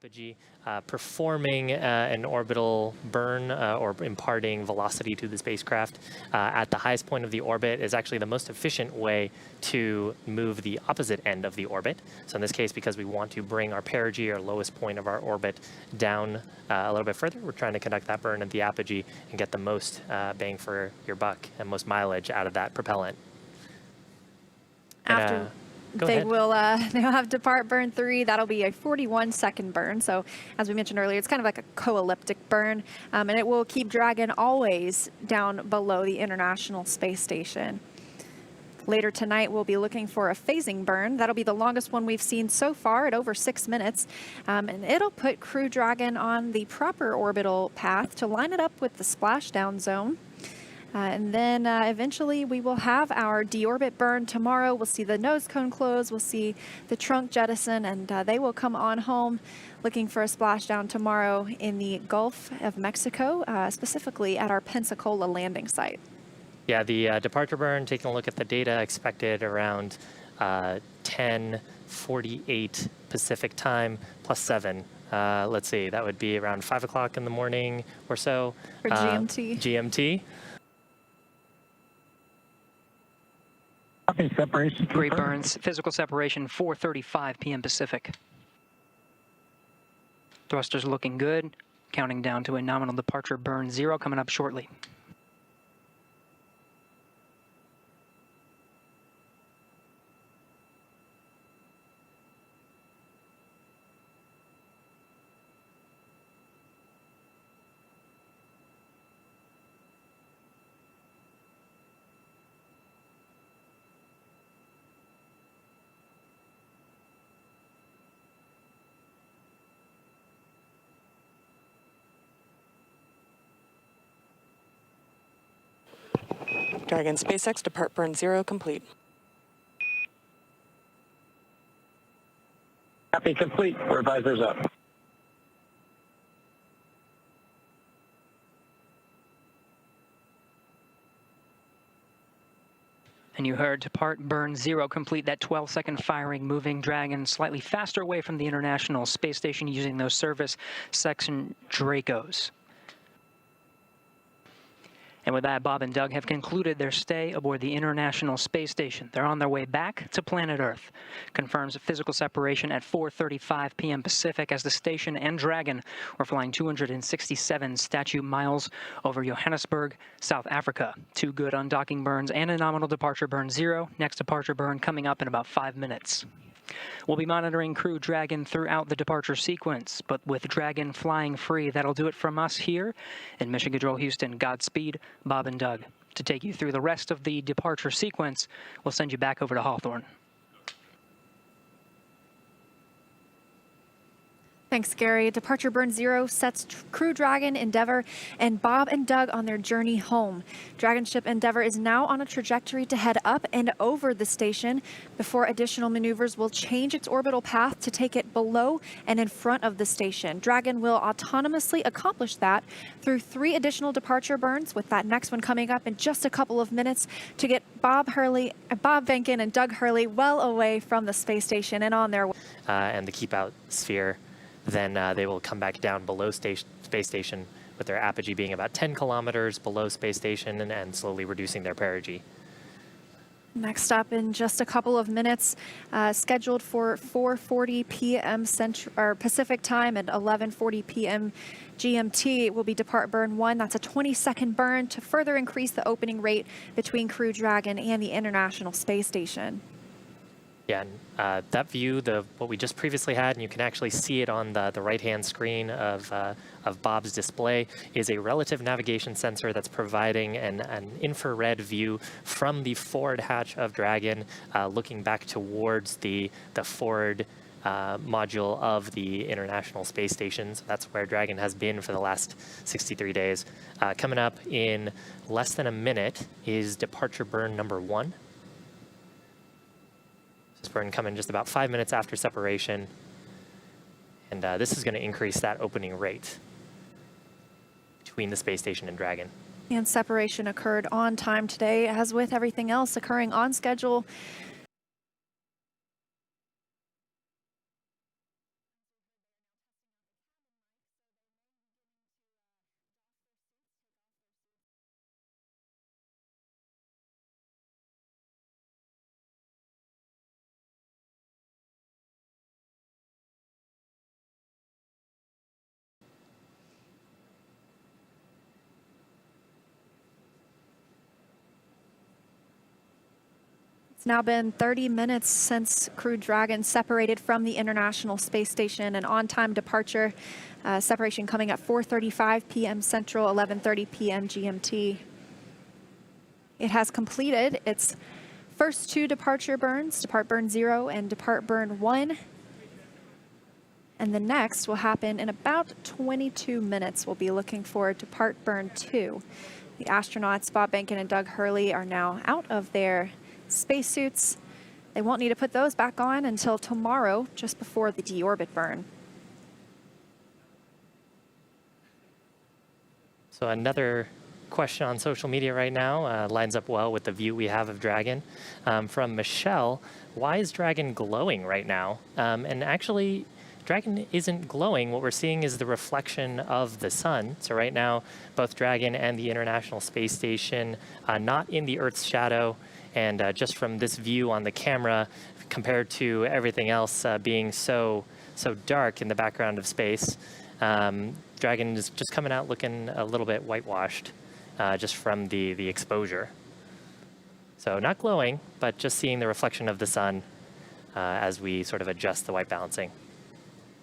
apogee, performing an orbital burn or imparting velocity to the spacecraft at the highest point of the orbit is actually the most efficient way to move the opposite end of the orbit. So in this case, because we want to bring our perigee, or lowest point of our orbit, down a little bit further, we're trying to conduct that burn at the apogee and get the most bang for your buck and most mileage out of that propellant. They'll have depart burn 3. That'll be a 41-second burn. So as we mentioned earlier, it's kind of like a co-elliptic burn, and it will keep Dragon always down below the International Space Station. Later tonight, we'll be looking for a phasing burn. That'll be the longest one we've seen so far at over 6 minutes. And it'll put Crew Dragon on the proper orbital path to line it up with the splashdown zone. And then eventually we will have our deorbit burn tomorrow. We'll see the nose cone close, we'll see the trunk jettison, and they will come on home looking for a splashdown tomorrow in the Gulf of Mexico, specifically at our Pensacola landing site. Yeah, the departure burn, taking a look at the data, expected around 10:48 Pacific time plus 7. Let's see, that would be around 5 o'clock in the morning or so. For GMT. GMT. Separation. Great burns. Physical separation 4:35 p.m. Pacific. Thrusters looking good. Counting down to a nominal departure burn 0 coming up shortly. Dragon SpaceX depart burn 0 complete. Copy complete. We're visors up. And you heard depart burn 0 complete, that 12-second firing, moving Dragon slightly faster away from the International Space Station using those service section Dracos. And with that, Bob and Doug have concluded their stay aboard the International Space Station. They're on their way back to planet Earth. Confirms a physical separation at 4:35 p.m. Pacific as the station and Dragon were flying 267 statute miles over Johannesburg, South Africa. 2 good undocking burns and a nominal departure burn 0. Next departure burn coming up in about 5 minutes. We'll be monitoring Crew Dragon throughout the departure sequence, but with Dragon flying free, that'll do it from us here in Mission Control Houston. Godspeed, Bob and Doug. To take you through the rest of the departure sequence, we'll send you back over to Hawthorne. Thanks, Gary. Departure burn 0 sets Crew Dragon, Endeavour, and Bob and Doug on their journey home. Dragon ship Endeavour is now on a trajectory to head up and over the station before additional maneuvers will change its orbital path to take it below and in front of the station. Dragon will autonomously accomplish that through 3 additional departure burns, with that next one coming up in just a couple of minutes to get Bob Behnken and Doug Hurley well away from the space station and on their way. And the keep out sphere. Then they will come back down below space station with their apogee being about 10 kilometers below space station and slowly reducing their perigee. Next up in just a couple of minutes, scheduled for 4:40 p.m. Pacific time and 11:40 p.m. GMT will be depart burn 1. That's a 20-second burn to further increase the opening rate between Crew Dragon and the International Space Station. Yeah, and that view, what we just previously had, and you can actually see it on the right-hand screen of Bob's display, is a relative navigation sensor that's providing an infrared view from the forward hatch of Dragon, looking back towards the forward module of the International Space Station. So that's where Dragon has been for the last 63 days. Coming up in less than a minute is departure burn number 1. Burn coming just about 5 minutes after separation, and this is going to increase that opening rate between the space station and Dragon. And separation occurred on time today, as with everything else occurring on schedule. It's now been 30 minutes since Crew Dragon separated from the International Space Station, an on-time departure. Separation coming at 4:35 p.m. Central, 11:30 p.m. GMT. It has completed its first 2 departure burns, depart burn 0 and depart burn 1. And the next will happen in about 22 minutes. We'll be looking for depart burn 2. The astronauts, Bob Behnken and Doug Hurley, are now out of their spacesuits. They won't need to put those back on until tomorrow, just before the deorbit burn. So another question on social media right now lines up well with the view we have of Dragon. From Michelle, why is Dragon glowing right now? And actually, Dragon isn't glowing. What we're seeing is the reflection of the sun. So right now, both Dragon and the International Space Station not in the Earth's shadow. And just from this view on the camera, compared to everything else being so dark in the background of space, Dragon is just coming out looking a little bit whitewashed just from the exposure. So not glowing, but just seeing the reflection of the sun as we sort of adjust the white balancing.